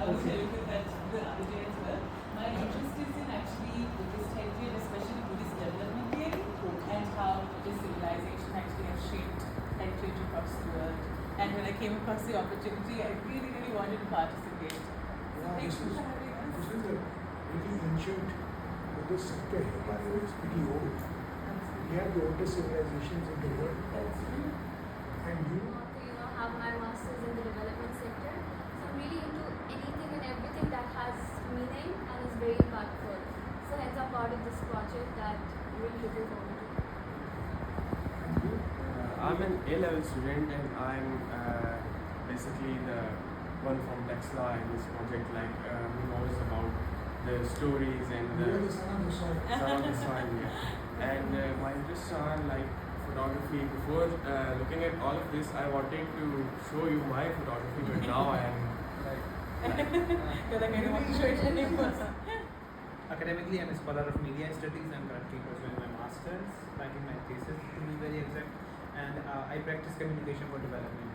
I'll share with you that the other day as well. My interest is in actually Buddhist heritage, especially Buddhist development theory, and how Buddhist civilization actually has shaped heritage across the world. And when I came across the opportunity, I really, really wanted to participate. So thank you for having us. This is a really ancient Buddhist sector here, by the way. It's pretty old. We have the oldest civilizations in the world. That's true. And you? Have my master's in the development sector. So I'm really into anything and everything that has meaning and is very impactful. So hence I'm part of this project that I'm really looking forward to. And you? I'm an A-level student and I'm basically the one from Taxila in this project, who knows about the stories and You are the son of the soil. some of the soil, yeah. And my interests are photography. Before looking at all of this, I wanted to show you my photography, but now I am Because I kind of want to show it anymore. Academically, I'm a scholar of media studies. I'm currently pursuing my master's, writing my thesis to be very exact, and I practice communication for development.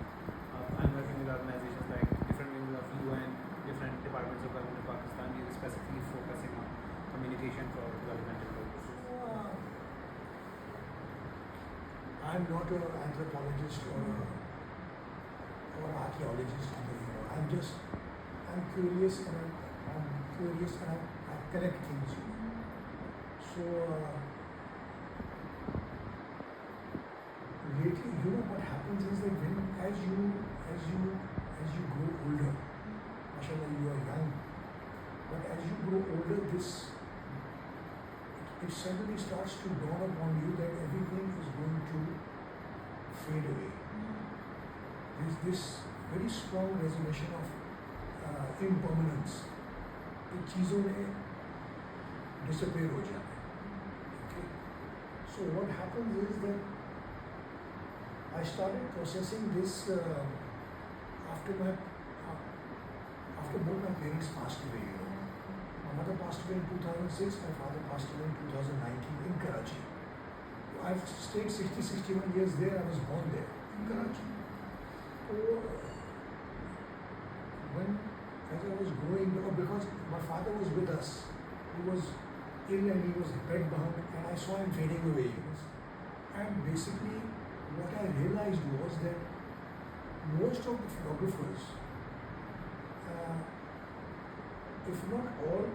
I'm working with organizations like different wings of UN, different departments of government of Pakistan. We are specifically focusing on communication for developmental purposes. I'm not an anthropologist or an archaeologist. I'm curious and I connect things. So lately, what happens is that as you grow older, mashallah, you are young, but as you grow older, it suddenly starts to dawn upon you that everything is going to fade away. There's this very strong resolution of impermanence. कि चीज़ों ने disappear हो जाना है. Okay. So what happens is that I started processing this after both my parents passed away. My mother passed away in 2006, my father passed away in 2019 in Karachi. I've stayed 61 years there, I was born there, in Karachi. So, as I was growing up, because my father was with us, he was ill and he was bedbound, and I saw him fading away. And basically, what I realized was that most of the photographers, if not all,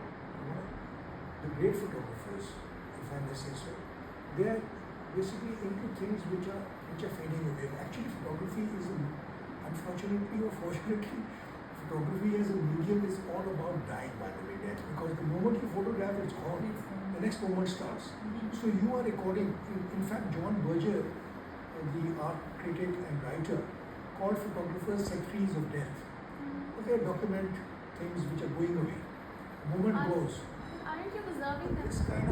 the great photographers, if I may say so, they are basically into things which are fading away. Actually, photography is, unfortunately or fortunately, photography as a medium is all about dying, by the way, death. Because the moment you photograph, it's gone. The next moment starts. So you are recording. In fact, John Berger, the art critic and writer, called photographers secretaries of death. They document things which are going away. The moment goes. Aren't you observing that? This kind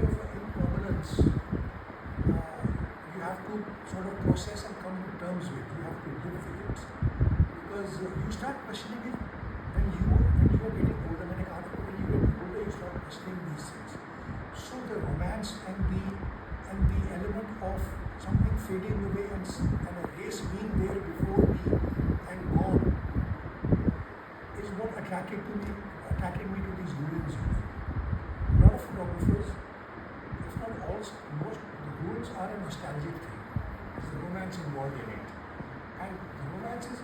of impermanence, you have to sort of process and come to terms with. You have to live with it, because you start questioning it when you are getting older. When you get older, you start questioning these things. So the romance and the element of something fading away and a race being there before me and gone is what attracted me to these ruins. A lot of photographers, if not all, most, the ruins are a nostalgic thing. There's the romance involved in it. And the romance is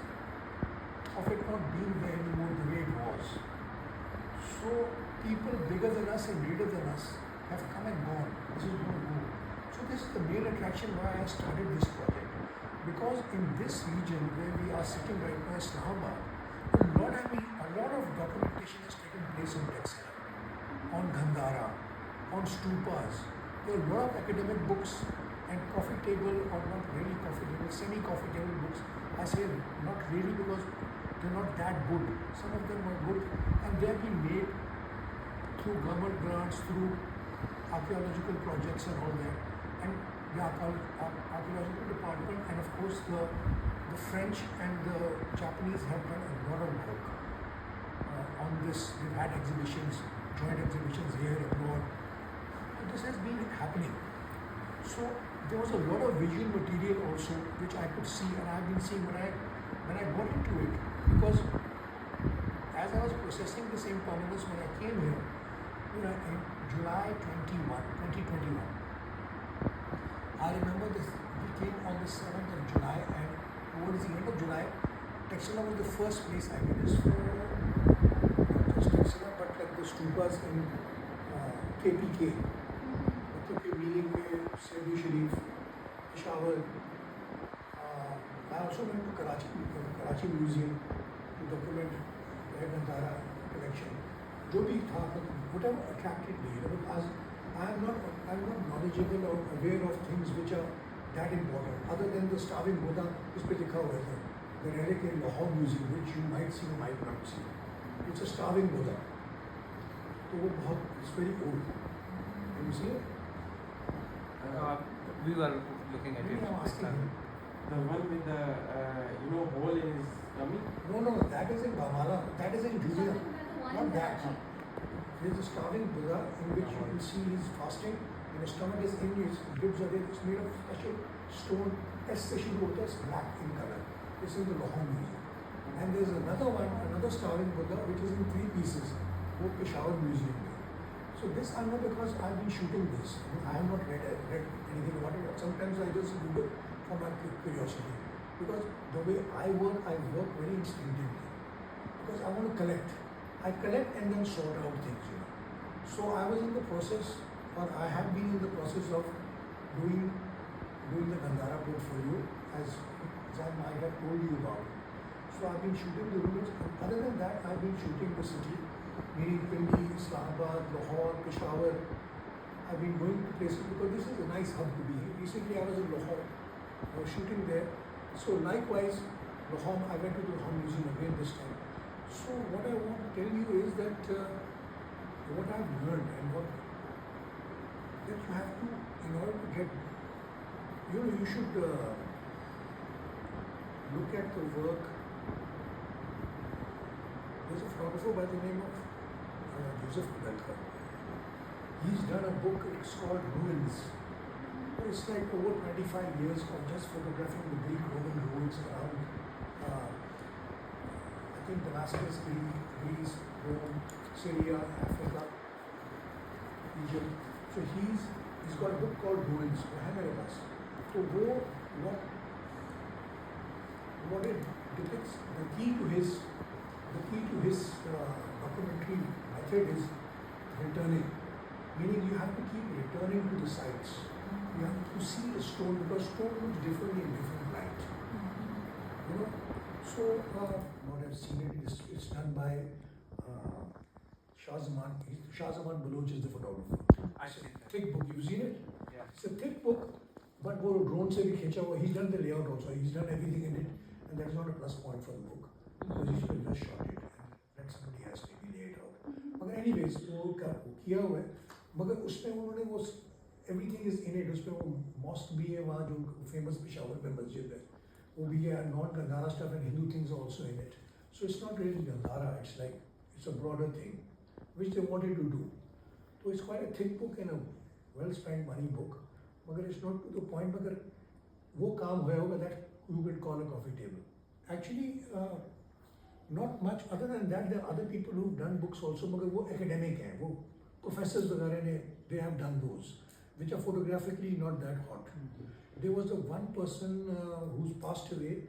of it not being there anymore the way it was. So people bigger than us and greater than us have come and gone. This is going to go. So this is the main attraction why I started this project. Because in this region where we are sitting right now, Islamabad, a lot of documentation has taken place on Taxila, on Gandhara, on stupas. There are a lot of academic books and coffee table, or not really coffee table, semi-coffee table books. I say not really because they're not that good. Some of them are good and they have been made through government grants, through archaeological projects and all that. And the archaeological department and of course the French and the Japanese have done a lot of work on this. They've had exhibitions, joint exhibitions here, abroad. And this has been happening. So there was a lot of visual material also which I could see, and I've been seeing when I got into it, because as I was processing this impermanence when I came here, in July 2021, I remember this. We came on the 7th of July, and towards the end of July, Taxila was the first place I witnessed for not just Taxila, but like the stupas in KPK, meaning Sehdi Sharif, Peshawar. I also went to Karachi Museum to document their Gandhara collection. जो भी था, whatever attracted me, because I'm not knowledgeable or aware of things which are that important, other than the starving Buddha, उस पे लिखा हुआ है, the relic in Lahore Museum, which you might see or might not see. It's a starving Buddha. तो वो बहुत, it's very old. Can you see it? We were looking at it. I'm asking him. The one with the hole in his tummy? No, that is in Bamala. That is in Judea. Not that. There is a starving Buddha in which you will see he is fasting and his stomach is in, his ribs are there. It's made of special stone, especially it's black in color. This is the Lahore Museum. And there is another one, another starving Buddha, which is in 3 pieces, both Peshawar Museum. So this I know because I have been shooting this. I have not read anything about it. Sometimes I just Google for my curiosity. Because the way I work very instinctively. Because I want to collect. I collect and then sort out things. So I was in the process, or I have been in the process of doing the Gandhara portfolio as I might have told you about. So I've been shooting the ruins. Other than that, I've been shooting the city. Meaning Pindi, Islamabad, Lahore, Peshawar. I've been going to places because this is a nice hub to be in. Recently I was in Lahore. I was shooting there. So likewise, Lahore, I went to the Lahore Museum again this time. So what I want to tell you is that what I've learned and what that you have to, in order to get, you should look at the work. There's a photographer by the name of Joseph Kudelka. He's done a book, it's called Ruins. It's like over 25 years of just photographing the Greek Roman ruins around, I think Damascus, Greece, Rome, Syria, Africa, Egypt. So he's got a book called Ruins. So what it depicts, the key to his documentary method is returning, meaning you have to keep returning to the sites. You have to see the stone because stone looks differently in different light. So what I've seen it's done by Shah Zaman Baloch is the photographer. It's a thick book. You've seen it? Yeah. It's a thick book, but वो drone से भी खींचा हुआ. He's done the layout also. He's done everything in it, and that is not a plus point for the book. Because he should have just shot it and let somebody else maybe lay it out. But anyways, वो किया हुआ है. मगर उसमें उन्होंने वो everything is in it. उसमें वो mosque भी है वहाँ जो famous पेशावर में मस्जिद है. वो भी है non-Gandhara stuff and Hindu things are also in it. So it's not really Gandhara. It's a broader thing, which they wanted to do. So it's quite a thick book and a well-spent money book. मगर it's not to the point. मगर वो काम हुआ होगा that you could call a coffee table. Actually. Not much. Other than that, there are other people who've done books also, मगर वो academic हैं, वो professors वगैरह ने, they have done those, which are photographically not that hot. There was a one person who's passed away,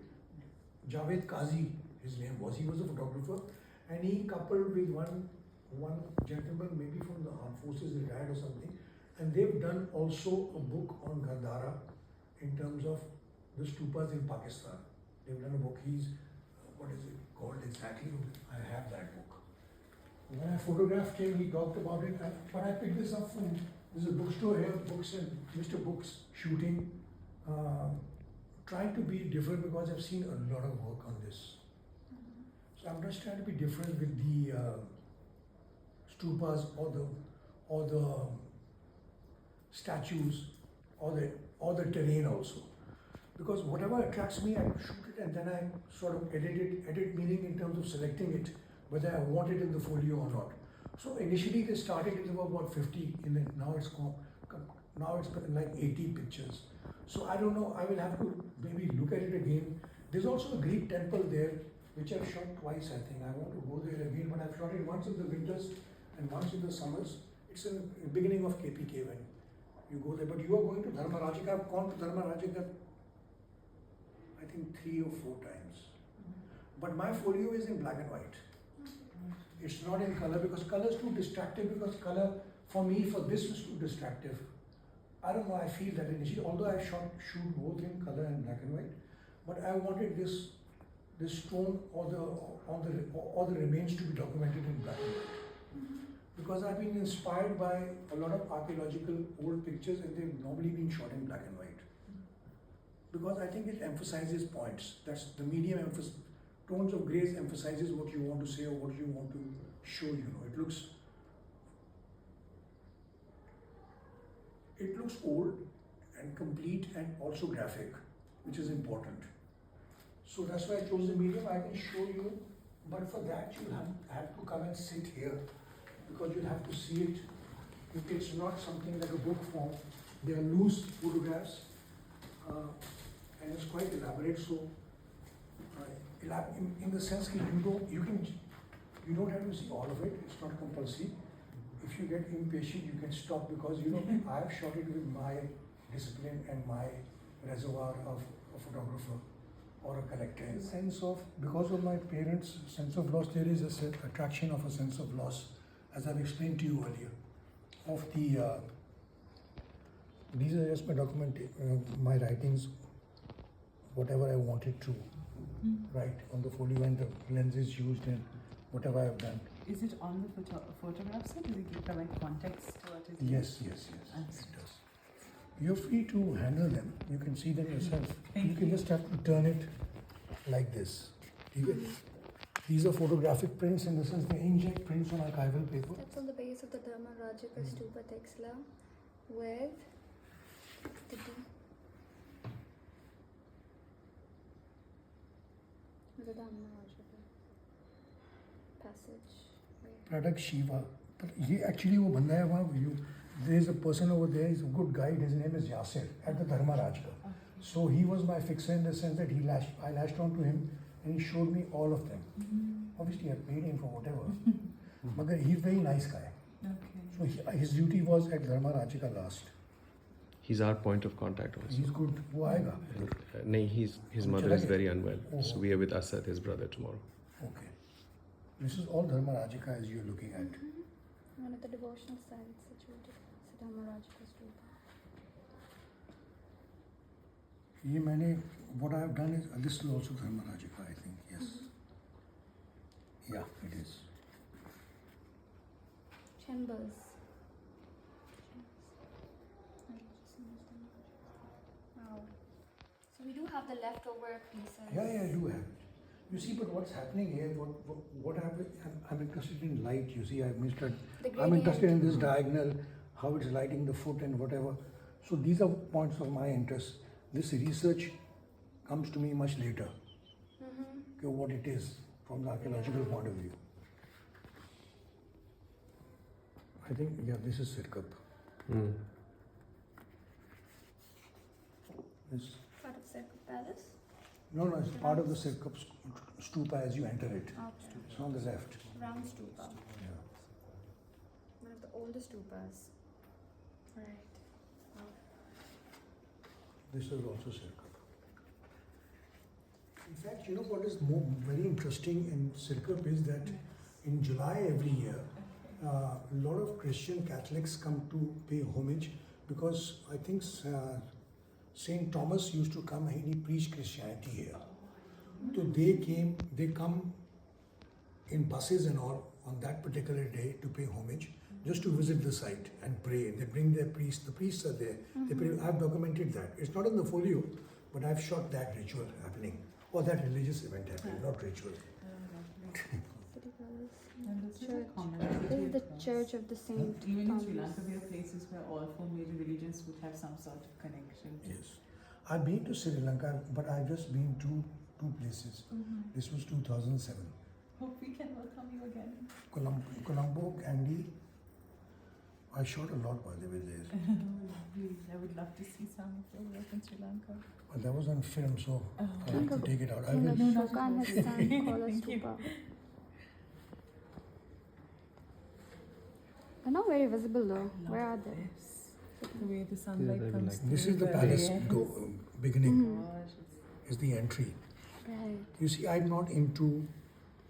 Javed Qazi, his name was. He was a photographer, and he coupled with one gentleman, maybe from the armed forces, retired or something, and they've done also a book on Gandhara in terms of the stupas in Pakistan. They've done a book. What is it called exactly? I have that book. When I photographed him, he talked about it. But I picked this up from, there's a bookstore here, Books and Mr. Books shooting. Trying to be different because I've seen a lot of work on this. So I'm just trying to be different with the stupas or the statues or the terrain also. Because whatever attracts me, I shoot it and then I sort of edit meaning in terms of selecting it, whether I want it in the folio or not. So initially they started it about 50, and then now it's like 80 pictures. So I don't know, I will have to maybe look at it again. There's also a Greek temple there which I've shot twice, I think. I want to go there again, but I've shot it once in the winters and once in the summers. It's in the beginning of KPK when you go there. But you are going to Dharmarajika. I've gone to Dharmarajika, I think 3 or 4 times. But my folio is in black and white. It's not in color because color is too distractive, because color for me, for this was too distractive. I don't know, I feel that initially, although I shoot both in color and black and white, but I wanted this stone or the remains to be documented in black and white. Because I've been inspired by a lot of archaeological old pictures, and they've normally been shot in black and white. Because I think it emphasizes points. That's the medium emphasis. Tones of grays emphasizes what you want to say or what you want to show, It looks old and complete and also graphic, which is important. So that's why I chose the medium. I can show you, but for that you'll have to come and sit here, because you'll have to see it. It's not something like a book form. They are loose photographs, and it's quite elaborate. So, in the sense that you don't have to see all of it. It's not compulsory. If you get impatient, you can stop, because I've shot it with my discipline and my reservoir of a photographer or a collector. In the sense of, because of my parents' sense of loss, there is a attraction of a sense of loss, as I've explained to you earlier. Of the these are just my my writings, whatever I wanted to write on the folio, and the lenses used and whatever I've done. Is it on the photographs, or does it provide context to what is Yes, it does. You're free to handle them. You can see them yourself. You can just have to turn it like this. These are photographic prints, in the sense they inject prints on archival paper. That's on the base of the Dharmarajika stupa Taxila with the Dharmarajika passage. Pradak Shiva. But he actually वो बंदा है वहाँ. There is a person over there. He's a good guide. His name is Yasir at the Dharmarajika. So he was my fixer, in the sense that I latched on to him, and he showed me all of them. Obviously, I paid him for whatever. But he's a very nice guy. So his duty was at Dharmarajika last. He's our point of contact also. He's good. वो आएगा. No, his mother is very unwell. So we are with Asad, his brother, tomorrow. Okay. This is all Dharmarajika as you're looking at. One of the devotional sites situated. So Dharmarajika stupa. What I have done is, this is also Dharmarajika, I think, yes. Yeah, it is. Chambers. Wow. So we do have the leftover pieces. Yeah, I do have it. You see, but what's happening here, I'm interested in light, you see, I'm interested in this diagonal, how it's lighting the foot and whatever. So these are points of my interest. This research comes to me much later. Okay, what it is from the archaeological point of view. I think, this is Sirkap. This. Part of Sirkap Palace? No, it's part of the Sirkap stupa as you enter it. Okay. It's on the left. Round stupa. Yeah. One of the oldest stupas. Right. Wow. This is also Sirkap. In fact, what is very interesting in Sirkap is that in July every year, a lot of Christian Catholics come to pay homage, because I think Saint Thomas used to come and he preached Christianity here. So they come in buses and all on that particular day to pay homage, just to visit the site and pray. They bring their priests. The priests are there. They pray. I've documented that. It's not in the folio, but I've shot that ritual happening, or that religious event happening, not ritual. City Palace. And this Church. is a common This is the church of the Saint Even in Thomas. Sri Lanka, there are places where all 4 major religions would have some sort of connection. Yes. I've been to Sri Lanka, but I've just been to 2 places. This was 2007. Hope we can welcome you again. Colombo, Kandy, I shot a lot by the way there. I would love to see some of your work in Sri Lanka. But that was on film, so Oh. I have to take it out. I No, will. no, Shokan has stand called a Thank you. stupa. They're not very visible though. Where are they? This. The way the sunlight they're comes like- This through is the the palace yes. beginning. Gosh, it's Is the entry. Right. You see, I'm not into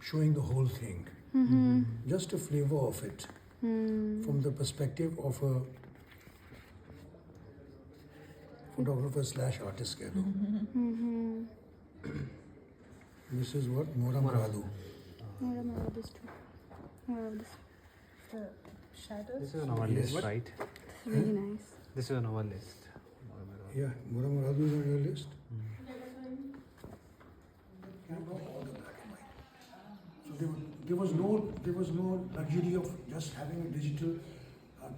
showing the whole thing. Mm-hmm. Just a flavor of it from the perspective of a photographer / artist. Keh lo. Mm-hmm. This is what Moram Radu. I don't know this too. Wow, this the shadows. This is a novelist, Yes. right? is really nice. This is a novelist. Yeah, Moram Radu is on your list. You know all the black and white. So there was no luxury of just having a digital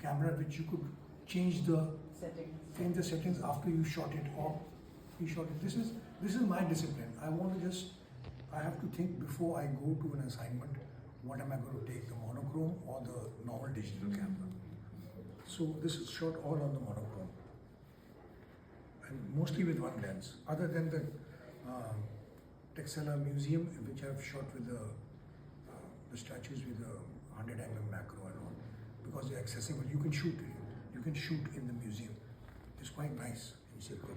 camera which you could change the settings after you shot it or you shot it. This is my discipline. I have to think before I go to an assignment. What am I going to take, the monochrome or the normal digital camera? So this is shot all on the monochrome, and mostly with one lens. Other than the Taxila museum, which I've shot with the statues with the 100mm macro and all, because they're accessible. You can shoot it. You can shoot in the museum. It's quite nice in Silko.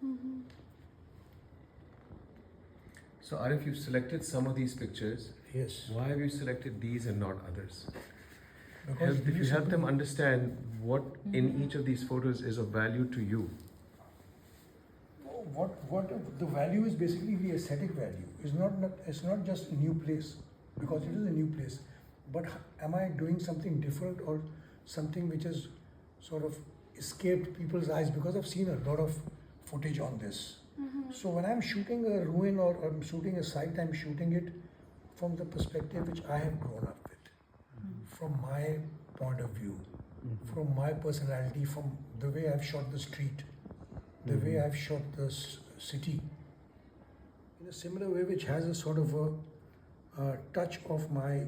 Mm-hmm. So Arif, you've selected some of these pictures. Yes. Why have you selected these and not others? Because If you these help are- them understand what in each of these photos is of value to you. What the value is basically the aesthetic value. It's not just a new place, because it is a new place. But am I doing something different or something which has sort of escaped people's eyes? Because I've seen a lot of footage on this. So when I'm shooting a ruin or I'm shooting a site, I'm shooting it from the perspective which I have grown up with, from my point of view, from my personality, from the way I've shot the street, the way I've shot the city, in a similar way which has a sort of a touch of my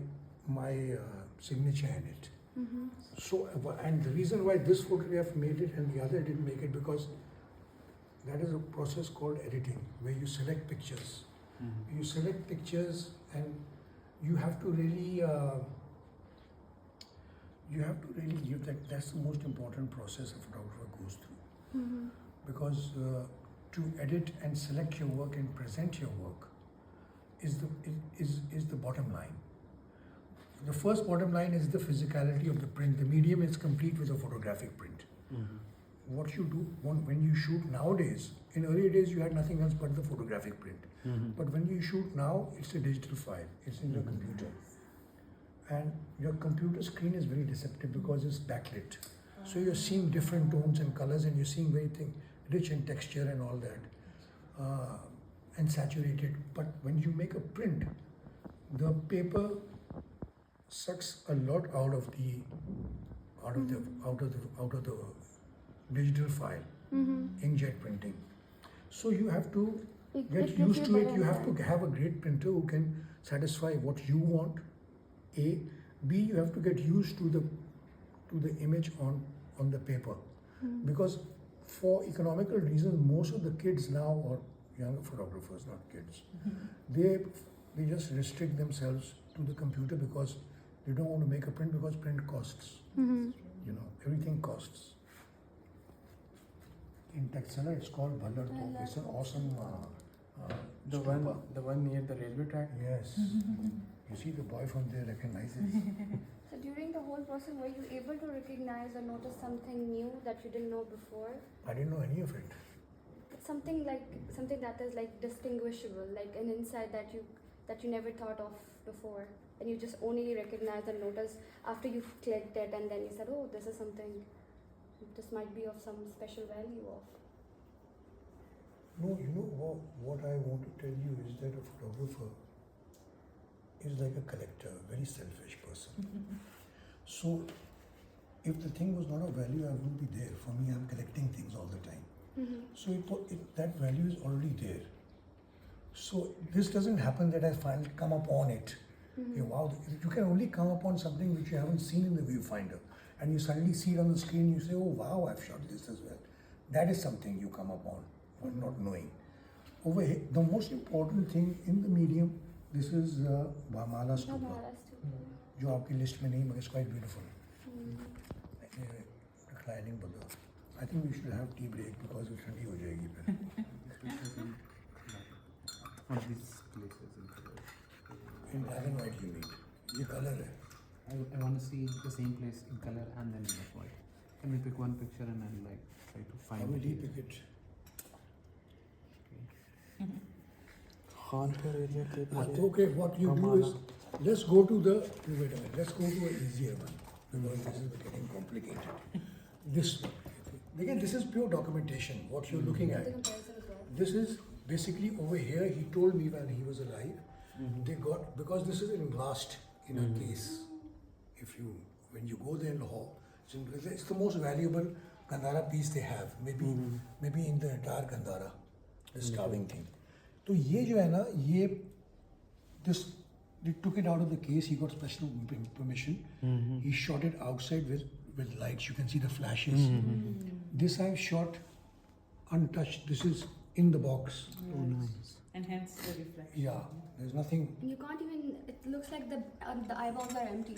signature in it. So, and the reason why this photograph made it and the other didn't make it, because that is a process called editing, where you select pictures. You select pictures and you have to really give that. That's the most important process a photographer goes through. Because to edit and select your work and present your work is the bottom line. The first bottom line is the physicality of the print. The medium is complete with a photographic print. What you do when you shoot nowadays, in earlier days you had nothing else but the photographic print. But when you shoot now, it's a digital file. It's in your computer. And your computer screen is very deceptive because it's backlit. So you're seeing different tones and colors, and you're seeing very rich in texture and all that, and saturated. But when you make a print, the paper sucks a lot out of the digital file, inkjet printing. So you have to get used to it. You have to have a great printer who can satisfy what you want. A, B, you have to get used to the image on the paper, because for economical reasons, most of the kids now, or younger photographers, not kids, they just restrict themselves to the computer because they don't want to make a print, because print costs. Everything costs. In Taxila, it's called Bhallar Top. It's an awesome The one near the railway track. Yes. You see, the boy from there recognizes. So during the whole process, were you able to recognize or notice something new that you didn't know before? I didn't know any of it. It's something that is like distinguishable, like an insight that you never thought of before, and you just only recognize and notice after you clicked it, and then you said, "Oh, this is something. This might be of some special value of." No, you know what I want to tell you is that a photographer is like a collector, a very selfish person. So, if the thing was not of value, I wouldn't be there. For me, I'm collecting things all the time. So that value is already there. So this doesn't happen that I finally come upon it. You wow, you can only come upon something which you haven't seen in the viewfinder, and you suddenly see it on the screen. You say, "Oh wow, I've shot this as well." That is something you come upon, not knowing. Over here, the most important thing in the medium, this is Dharmarajika stupa, Dharmarajika stupa. जो आपकी list में नहीं, but it's quite beautiful. Reclining Buddha. I think we should have tea break because it's ठंडी हो जाएगी फिर. One of these places in color. In black and white you need. ये color है. I want to see the same place in color and then in black and white. Can we pick one picture and then like try to How find will he it? pick it? Okay, what you do is, let's go to the, wait a minute, let's go to an easier one, because this is getting complicated. This one, again, this is pure documentation, what you're looking at. The comparison as well. This is basically over here, he told me when he was alive, they got, because this is englassed in a case, when you go there in Lahore, it's the most valuable Gandhara piece they have, maybe in the entire Gandhara, this carving thing. तो ये जो है ना, ये they took it out of the case. He got special permission. He shot it outside with lights. You can see the flashes. This I've shot untouched. This is in the box. Oh, nice. And hence the reflection. Yeah, there's nothing. You can't even. It looks like the eyeballs are empty.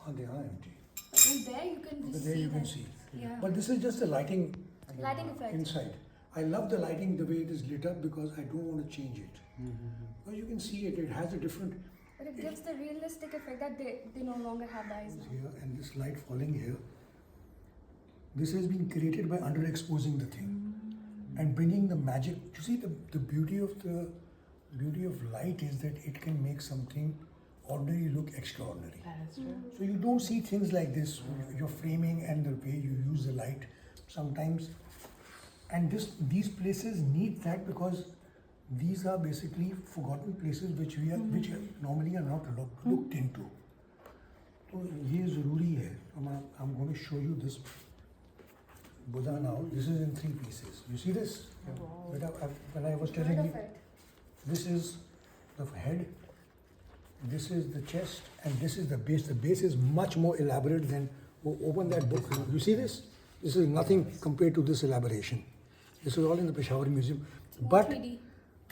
They are empty. But in there you can just There see you can that. see. Yeah. But this is just the lighting Lighting effect. inside. I love the lighting the way it is lit up because I don't want to change it. But you can see it. It has a different. But it gives the realistic effect that they no longer have the eyes now. Here and this light falling here. This has been created by underexposing the thing and bringing the magic. You see, the beauty of light is that it can make something ordinary look extraordinary. That's true. So you don't see things like this. Your framing and the way you use the light sometimes. And these places need that because these are basically forgotten places which normally are not looked into. So ये ज़रूरी है. I'm going to show you this Buddha now. This is in 3 pieces. You see this? When I was telling you, this is the head, this is the chest, and this is the base. The base is much more elaborate than. Open that book. You see this? This is nothing compared to this elaboration. This is all in the Peshawar Museum.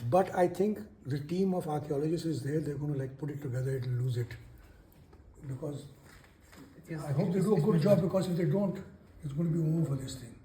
But I think the team of archaeologists is there. They're going to put it together. It'll lose it. Because I hope they do a good job, because if they don't, it's going to be over for this thing.